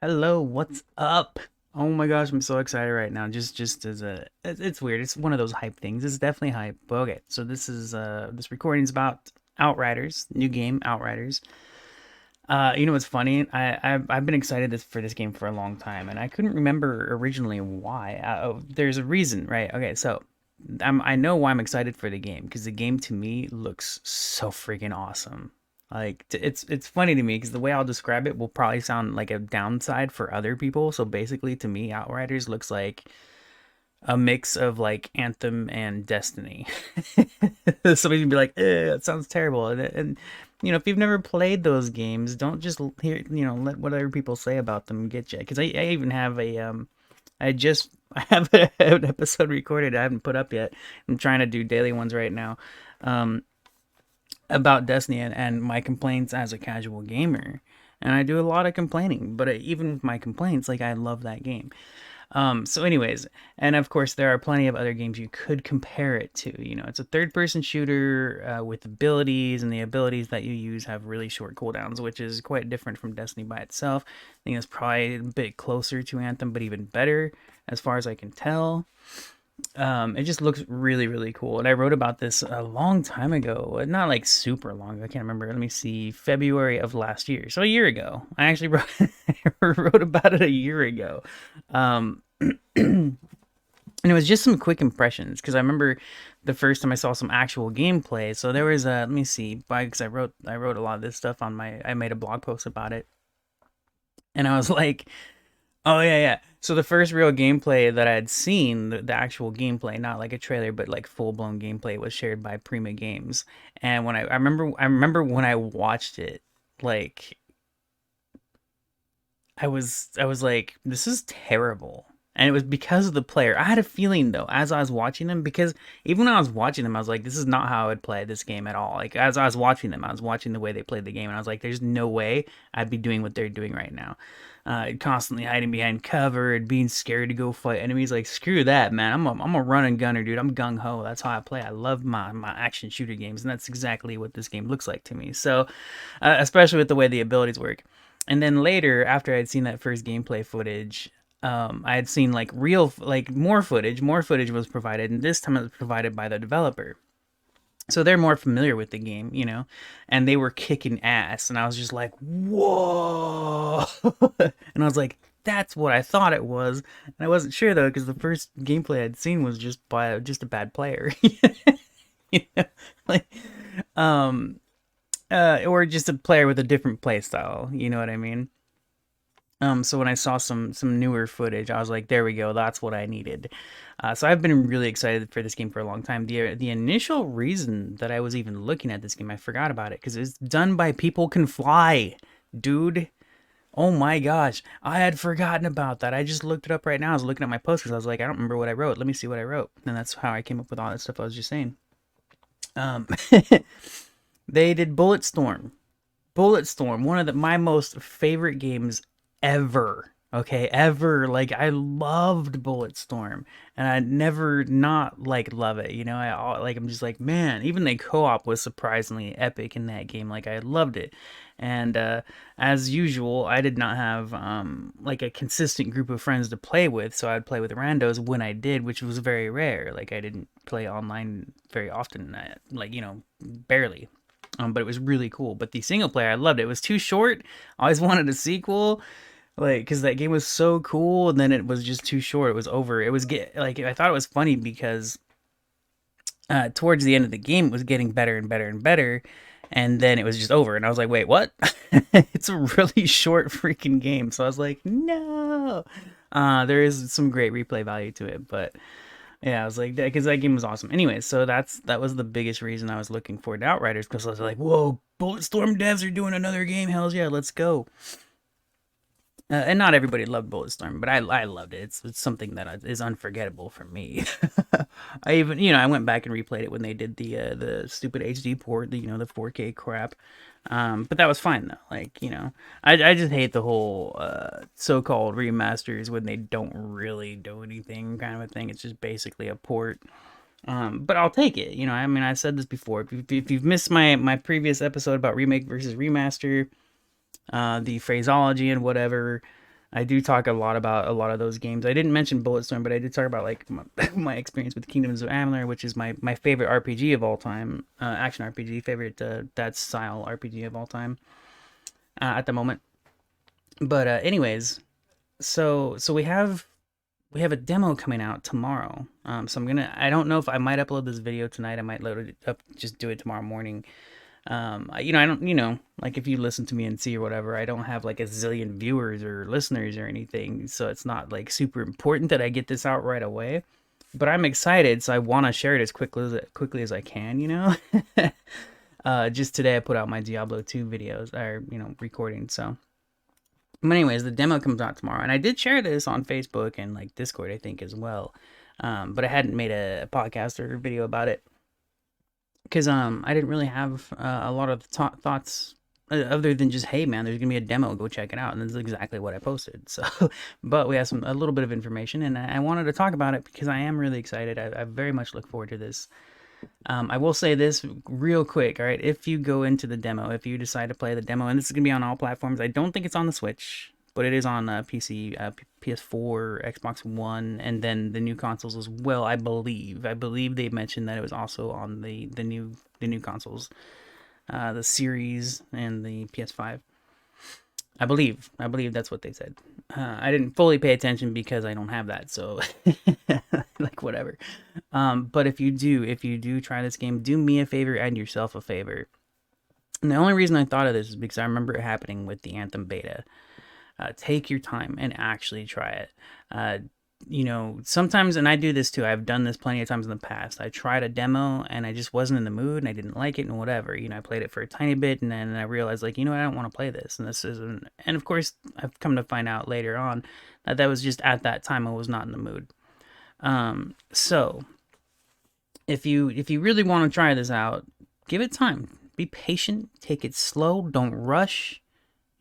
Hello, what's up? Oh my gosh, I'm so excited right now. Just as it's weird. It's one of those hype things. It's definitely hype. But okay, so this recording's about Outriders, new game, Outriders. What's funny? I've been excited for this game for a long time, and I couldn't remember originally why. There's a reason, right? Okay, so I know why I'm excited for the game because the game to me looks so freaking awesome. It's funny to me because the way I'll describe it will probably sound like a downside for other people. So basically, to me, Outriders looks like a mix of like Anthem and Destiny. Somebody's gonna be like, "That sounds terrible," and if you've never played those games, don't just hear let what other people say about them get you. Because I even have I have an episode recorded I haven't put up yet. I'm trying to do daily ones right now. Um, about Destiny and my complaints as a casual gamer. And I do a lot of complaining, but even with my complaints, like I love that game. So, anyways, and of course, there are plenty of other games you could compare it to. It's a third person shooter with abilities, and the abilities that you use have really short cooldowns, which is quite different from Destiny by itself. I think it's probably a bit closer to Anthem, but even better as far as I can tell. It just looks really, really cool. And I wrote about this a long time ago. Not like super long. I can't remember. Let me see. February of last year. So a year ago. I actually wrote, wrote about it a year ago. Um, and it was just some quick impressions because I remember the first time I saw some actual gameplay. So there was a, let me see, because I wrote a lot of this stuff I made a blog post about it. And I was like, oh yeah, yeah. So the first real gameplay that I had seen, the actual gameplay, not like a trailer, but like full blown gameplay, was shared by Prima Games. And when I remember when I watched it, like I was like, this is terrible. And it was because of the player. I had a feeling though, as I was watching them, because even when I was watching them, I was like, this is not how I would play this game at all. Like as I was watching them, I was watching the way they played the game, and I was like, there's no way I'd be doing what they're doing right now. Constantly hiding behind cover and being scared to go fight enemies. Like screw that, man. I'm a run and gunner, dude. I'm gung ho. That's how I play. I love my action shooter games, and that's exactly what this game looks like to me. So, especially with the way the abilities work. And then later, after I had seen that first gameplay footage, I had seen like real, like more footage. More footage was provided, and this time it was provided by the developer. So they're more familiar with the game, and they were kicking ass. And I was just like, whoa. And I was like, that's what I thought it was. And I wasn't sure though, because the first gameplay I'd seen was just by just a bad player. you know? Like, um, or just a player with a different play style. You know what I mean? So when I saw some newer footage, I was like, there we go, that's what I needed. So I've been really excited for this game for a long time. The initial reason that I was even looking at this game, I forgot about it because it's done by People Can Fly, dude. Oh my gosh, I had forgotten about that. I just looked it up right now. I was looking at my post because I was like, I don't remember what I wrote. Let me see what I wrote, and that's how I came up with all that stuff I was just saying. Um, they did Bulletstorm. Bulletstorm, one of my most favorite games ever. Okay, ever. Like I loved Bulletstorm, and I never not like love it. I'm just like, man. Even the co-op was surprisingly epic in that game. Like I loved it, and as usual, I did not have like a consistent group of friends to play with, so I'd play with randos when I did, which was very rare. Like I didn't play online very often, barely. But it was really cool. But the single player, I loved it. It was too short. I always wanted a sequel, like because that game was so cool, and then it was just too short. It was over. It was like I thought it was funny because towards the end of the game, it was getting better and better and better, and then it was just over. And I was like, wait, what? It's a really short freaking game. So I was like, no. There is some great replay value to it, but yeah, I was like, because that game was awesome. Anyway, so that was the biggest reason I was looking forward to Outriders because I was like, whoa, Bulletstorm devs are doing another game. Hells yeah, let's go. And not everybody loved Bulletstorm, but I loved it. It's something that is unforgettable for me. I even I went back and replayed it when they did the stupid HD port, the 4K crap. But that was fine though. Like I just hate the whole so-called remasters when they don't really do anything kind of a thing. It's just basically a port. But I'll take it. I mean, I said this before. If you've missed my previous episode about remake versus remaster, the phraseology and whatever, I do talk a lot about a lot of those games. I didn't mention Bulletstorm, but I did talk about like my experience with Kingdoms of Amalur, which is my favorite RPG of all time, action RPG, favorite that style RPG of all time at the moment. But anyways, so we have a demo coming out tomorrow. So I don't know if I might upload this video tonight. I might load it up, just do it tomorrow morning. I don't, like if you listen to me and see or whatever, I don't have like a zillion viewers or listeners or anything, so it's not like super important that I get this out right away. But I'm excited, so I want to share it as quickly as I can. Just today I put out my Diablo 2 videos or recording. So, but anyways, the demo comes out tomorrow, and I did share this on Facebook and like Discord, I think as well. But I hadn't made a podcast or video about it because I didn't really have a lot of thoughts other than just, hey man, there's gonna be a demo, go check it out, and this is exactly what I posted. So, but we have a little bit of information, and I wanted to talk about it because I am really excited. I very much look forward to this. I will say this real quick, all right? If you go into the demo, if you decide to play the demo, and this is gonna be on all platforms, I don't think it's on the Switch, but it is on PC, PS4, Xbox One, and then the new consoles as well. I believe. I believe they mentioned that it was also on the new consoles, the Series and the PS5. I believe. I believe that's what they said. I didn't fully pay attention because I don't have that, so like whatever. But if you do try this game, do me a favor and yourself a favor. And the only reason I thought of this is because I remember it happening with the Anthem beta. Take your time and actually try it. Sometimes, and I do this too, I've done this plenty of times in the past. I tried a demo and I just wasn't in the mood and I didn't like it and whatever. I played it for a tiny bit and then I realized, like, I don't want to play this. And this isn't, and of course, I've come to find out later on that was just at that time I was not in the mood. So if you really want to try this out, give it time. Be patient, take it slow, don't rush.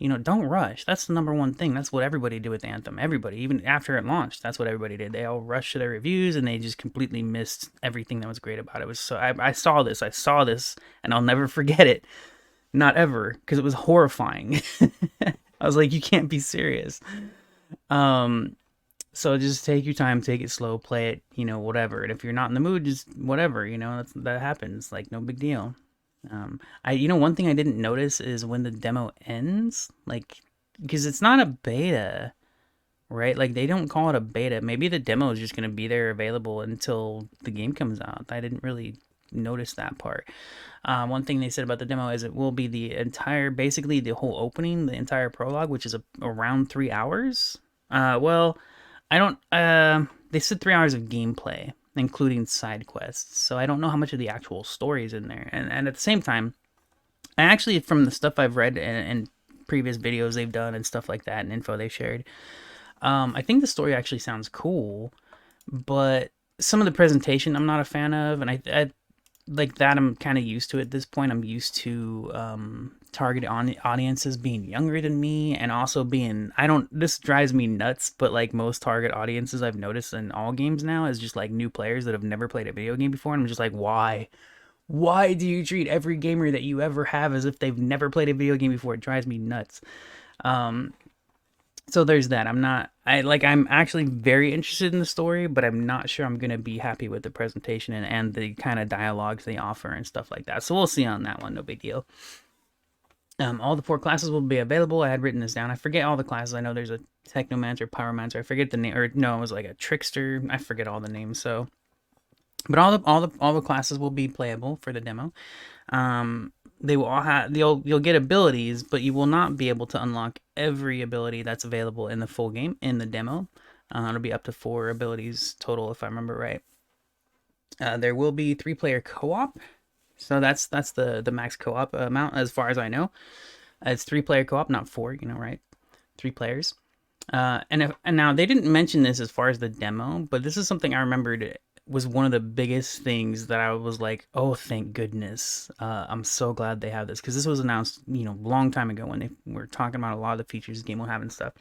Don't rush. That's the number one thing. That's what everybody did with Anthem. Everybody, even after it launched, that's what everybody did. They all rushed to their reviews and they just completely missed everything that was great about it. It was so I saw this, and I'll never forget it. Not ever, because it was horrifying. I was like, you can't be serious. So just take your time, take it slow, play it, whatever. And if you're not in the mood, just whatever, that happens. Like, no big deal. One thing I didn't notice is when the demo ends, like, because it's not a beta, right? Like, they don't call it a beta. Maybe the demo is just going to be there available until the game comes out. I didn't really notice that part. One thing they said about the demo is it will be basically the whole opening, the entire prologue, which is around 3 hours. Well, I don't, they said 3 hours of gameplay, including side quests. So I don't know how much of the actual story is in there. And at the same time, I actually, from the stuff I've read and previous videos they've done and stuff like that and info they've shared, I think the story actually sounds cool, but some of the presentation I'm not a fan of, and I like that I'm kind of used to at this point. I'm used to target audiences being younger than me, and also this drives me nuts, but like most target audiences I've noticed in all games now is just like new players that have never played a video game before, and I'm just like, why do you treat every gamer that you ever have as if they've never played a video game before? It drives me nuts. So there's that. I'm actually very interested in the story, but I'm not sure I'm going to be happy with the presentation and the kind of dialogues they offer and stuff like that. So we'll see on that one. No big deal. All the 4 classes will be available. I had written this down. I forget all the classes. I know there's a Technomancer, Pyromancer. I forget the name, or no, it was like a Trickster. I forget all the names. So, but all the classes will be playable for the demo. They will all have you'll get abilities, but you will not be able to unlock every ability that's available in the full game in the demo. It'll be up to 4 abilities total, if I remember right. There will be 3-player co-op, so that's the max co-op amount as far as I know. It's 3-player co-op, not 4. Right? 3 players. And now they didn't mention this as far as the demo, but this is something I remembered was one of the biggest things that I was like, oh, thank goodness. I'm so glad they have this, because this was announced, long time ago when they were talking about a lot of the features the game will have and stuff.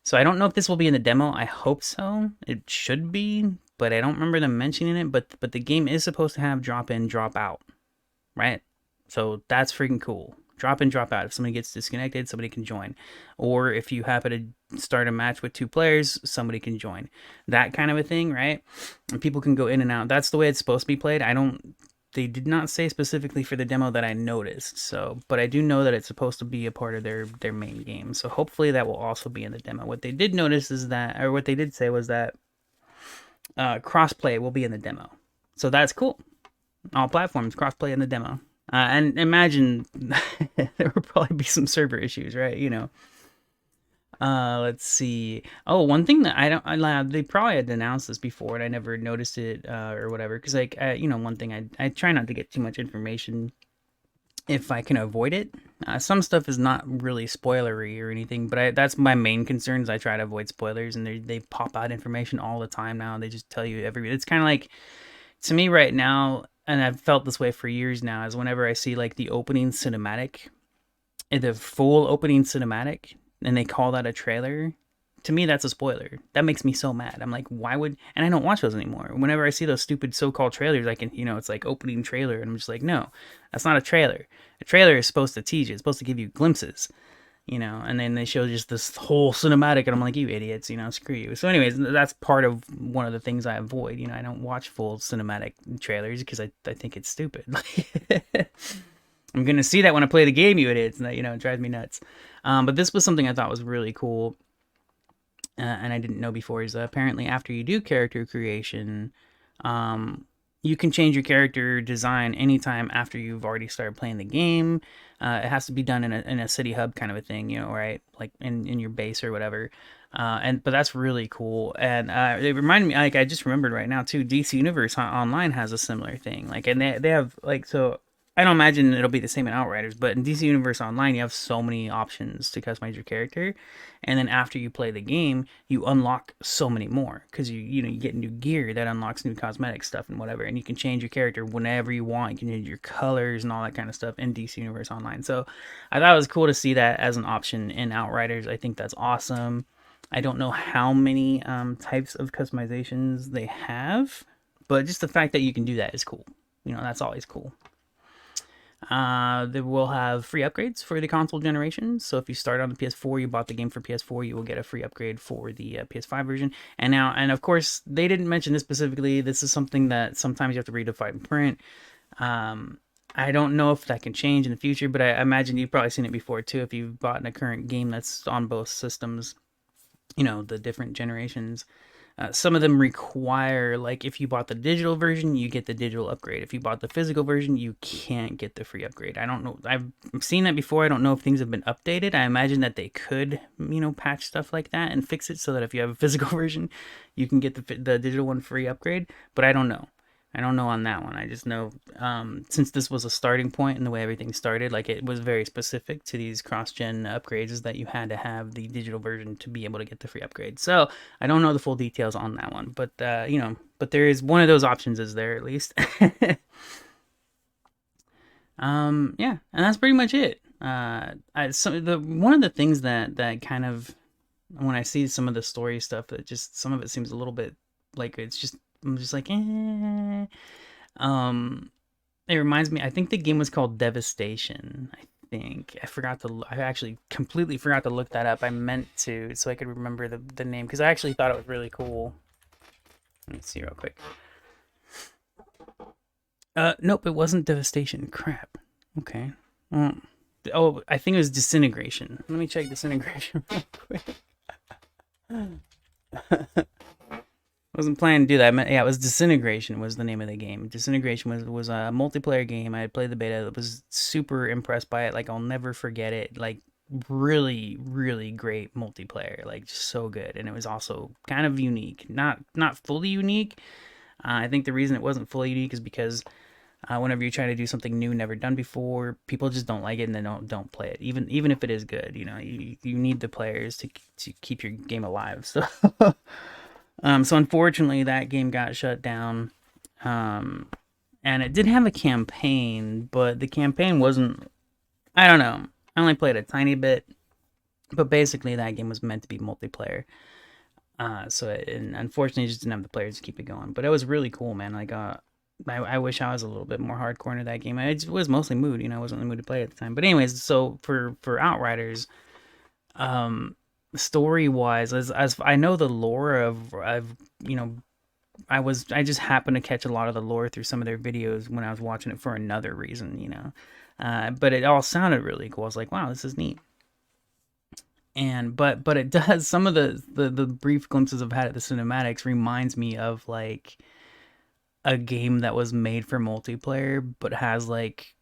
So I don't know if this will be in the demo. I hope so. It should be, but I don't remember them mentioning it. But the game is supposed to have drop in, drop out, right? So that's freaking cool. Drop in, drop out. If somebody gets disconnected, somebody can join. Or if you happen to start a match with 2 players, somebody can join, that kind of a thing, right? And people can go in and out. That's the way it's supposed to be played. I don't They did not say specifically for the demo that I noticed, so, but I do know that it's supposed to be a part of their main game, so hopefully that will also be in the demo. What they did notice is that, or what they did say was that crossplay will be in the demo, so that's cool. All platforms crossplay in the demo, and imagine there will probably be some server issues, right? Let's see. Oh, one thing that they probably had announced this before and I never noticed it, or whatever. Cause like, one thing I try not to get too much information if I can avoid it. Some stuff is not really spoilery or anything, but that's my main concerns. I try to avoid spoilers, and they pop out information all the time now. They just tell you it's kind of like, to me right now, and I've felt this way for years now, is whenever I see like the opening cinematic, the full opening cinematic, and they call that a trailer, to me that's a spoiler. That makes me so mad. I'm like, why would? And I don't watch those anymore. Whenever I see those stupid so-called trailers, I can, it's like opening trailer, and I'm just like, no, that's not a trailer. A trailer is supposed to tease you. It's supposed to give you glimpses, and then they show just this whole cinematic, and I'm like, you idiots, screw you. So anyways, that's part of one of the things I avoid. I don't watch full cinematic trailers because I think it's stupid. I'm gonna see that when I play the game, you idiots, and that, it drives me nuts. But this was something I thought was really cool, and I didn't know before, is apparently after you do character creation, you can change your character design anytime after you've already started playing the game. It has to be done in a city hub kind of a thing, right? Like in your base or whatever. But that's really cool. And it reminded me, like, I just remembered right now too, DC Universe Online has a similar thing. Like, and they have, like, so I don't imagine it'll be the same in Outriders, but in DC Universe Online, you have so many options to customize your character, and then after you play the game, you unlock so many more because you get new gear that unlocks new cosmetic stuff and whatever, and you can change your character whenever you want. You can change your colors and all that kind of stuff in DC Universe Online. So I thought it was cool to see that as an option in Outriders. I think that's awesome. I don't know how many types of customizations they have, but just the fact that you can do that is cool. That's always cool. They will have free upgrades for the console generations. So if you start on the PS4, you bought the game for PS4, you will get a free upgrade for the PS5 version. And of course, they didn't mention this specifically. This is something that sometimes you have to read the fine print. I don't know if that can change in the future, but I imagine you've probably seen it before too. If you've bought a current game that's on both systems, the different generations. Some of them require, like, if you bought the digital version, you get the digital upgrade. If you bought the physical version, you can't get the free upgrade. I don't know. I've seen that before. I don't know if things have been updated. I imagine that they could, patch stuff like that and fix it so that if you have a physical version, you can get the digital one free upgrade. But I don't know. I don't know on that one. I just know, since this was a starting point and the way everything started, like, it was very specific to these cross-gen upgrades, is that you had to have the digital version to be able to get the free upgrade. So I don't know the full details on that one, but but there is one of those options is there at least. Yeah, and that's pretty much it. One of the things that kind of, when I see some of the story stuff, that just some of it seems a little bit like I'm just like, eh. It reminds me, I think the game was called Devastation. I actually completely forgot to look that up. I meant to, so I could remember the name, because I actually thought it was really cool. Let me see real quick. Nope, it wasn't Devastation. Crap. Okay. Oh, I think it was Disintegration. Let me check Disintegration real quick. Wasn't planning to do that. Yeah, it was Disintegration was the name of the game. Disintegration was a multiplayer game. I had played the beta. I was super impressed by it. Like, I'll never forget it. Like, really, really great multiplayer. Like, just so good. And it was also kind of unique. Not fully unique. I think the reason it wasn't fully unique is because whenever you try to do something new, never done before, people just don't like it and they don't play it. Even if it is good, you need the players to keep your game alive. So. So unfortunately, that game got shut down, and it did have a campaign, but the campaign wasn't, I don't know, I only played a tiny bit, but basically that game was meant to be multiplayer, and unfortunately it just didn't have the players to keep it going, but it was really cool, man. Like, I wish I was a little bit more hardcore into that game. It was mostly mood, I wasn't in the mood to play at the time, but anyways, so for Outriders, story wise, as I know the lore of you know I just happened to catch a lot of the lore through some of their videos when I was watching it for another reason, but it all sounded really cool. I was like, wow, this is neat. And but it does, some of the brief glimpses I've had at the cinematics reminds me of like a game that was made for multiplayer but has like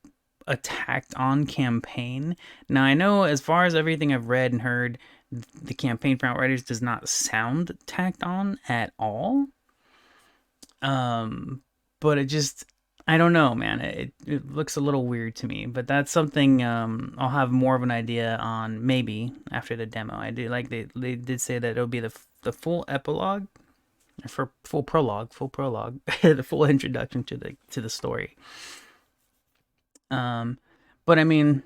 a tacked on campaign. Now I know, as far as everything I've read and heard, the campaign for Outriders does not sound tacked on at all. Um, but it just, I don't know, man. It looks a little weird to me, but that's something I'll have more of an idea on maybe after the demo. I do like they did say that it'll be the full epilogue, for full prologue, the full introduction to the story. Um, but I mean,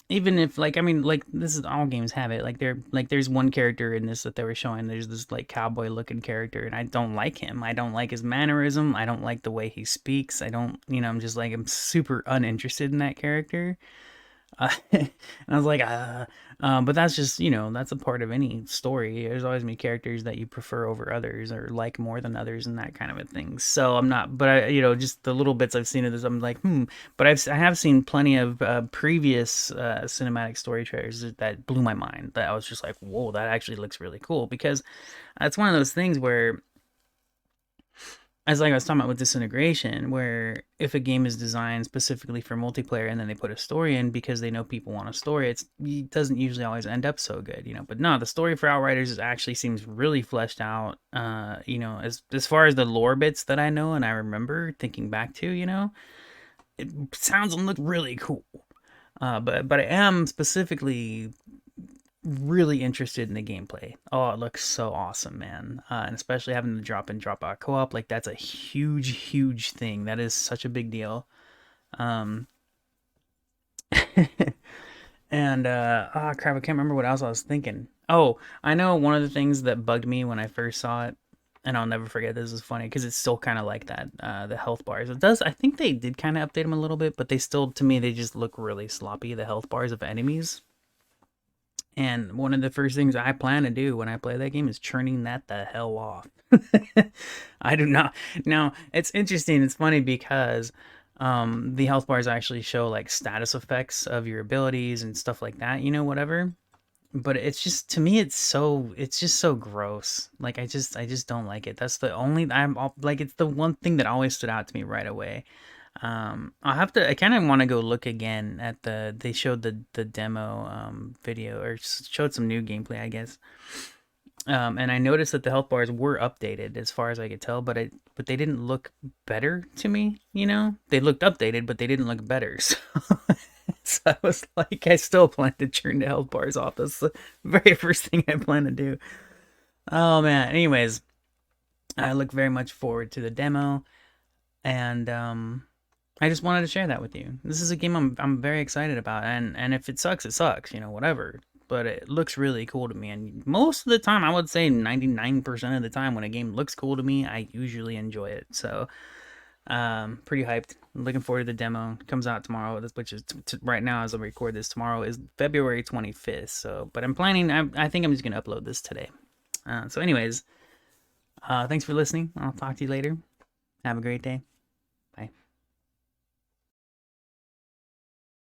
even if like, I mean, like, this is, all games have it. Like, there's one character in this that they were showing. There's this like cowboy looking character, and I don't like him. I don't like his mannerism. I don't like the way he speaks. I don't, I'm just like, I'm super uninterested in that character. And I was like, but that's just, that's a part of any story. There's always many characters that you prefer over others or like more than others and that kind of a thing. So I'm not, but just the little bits I've seen of this, I'm like, But I have seen plenty of previous cinematic story trailers that blew my mind. That I was just like, whoa, that actually looks really cool, because it's one of those things where, as like I was talking about with Disintegration, where if a game is designed specifically for multiplayer and then they put a story in because they know people want a story, it doesn't usually always end up so good. But no, the story for Outriders actually seems really fleshed out. As far as the lore bits that I know and I remember thinking back to, it sounds and look really cool. But I am specifically really interested in the gameplay. Oh, it looks so awesome, man. And especially having the drop in, drop out co-op, like that's a huge, huge thing. That is such a big deal. Um, and crap, I can't remember what else I was thinking. Oh, I know one of the things that bugged me when I first saw it, and I'll never forget. This is funny because it's still kind of like that. The health bars. It does. I think they did kind of update them a little bit, but they still, to me, they just look really sloppy. The health bars of enemies. And one of the first things I plan to do when I play that game is turning that the hell off. I do not. Now, it's interesting. It's funny because the health bars actually show like status effects of your abilities and stuff like that, whatever. But it's just, to me, it's just so gross. Like, I just don't like it. That's the only, like, it's the one thing that always stood out to me right away. I kind of want to go look again at they showed the demo video, or showed some new gameplay, I guess. And I noticed that the health bars were updated as far as I could tell, but they didn't look better to me, They looked updated, but they didn't look better. So I was like, I still plan to turn the health bars off. That's the very first thing I plan to do. Oh man. Anyways, I look very much forward to the demo, and I just wanted to share that with you. This is a game I'm very excited about, and if it sucks, it sucks, whatever. But it looks really cool to me, and most of the time, I would say 99% of the time, when a game looks cool to me, I usually enjoy it. So, pretty hyped. I'm looking forward to the demo. It comes out tomorrow, which is right now as I record this. Tomorrow is February 25th. So, but I'm planning. I think I'm just gonna upload this today. So, anyways, thanks for listening. I'll talk to you later. Have a great day.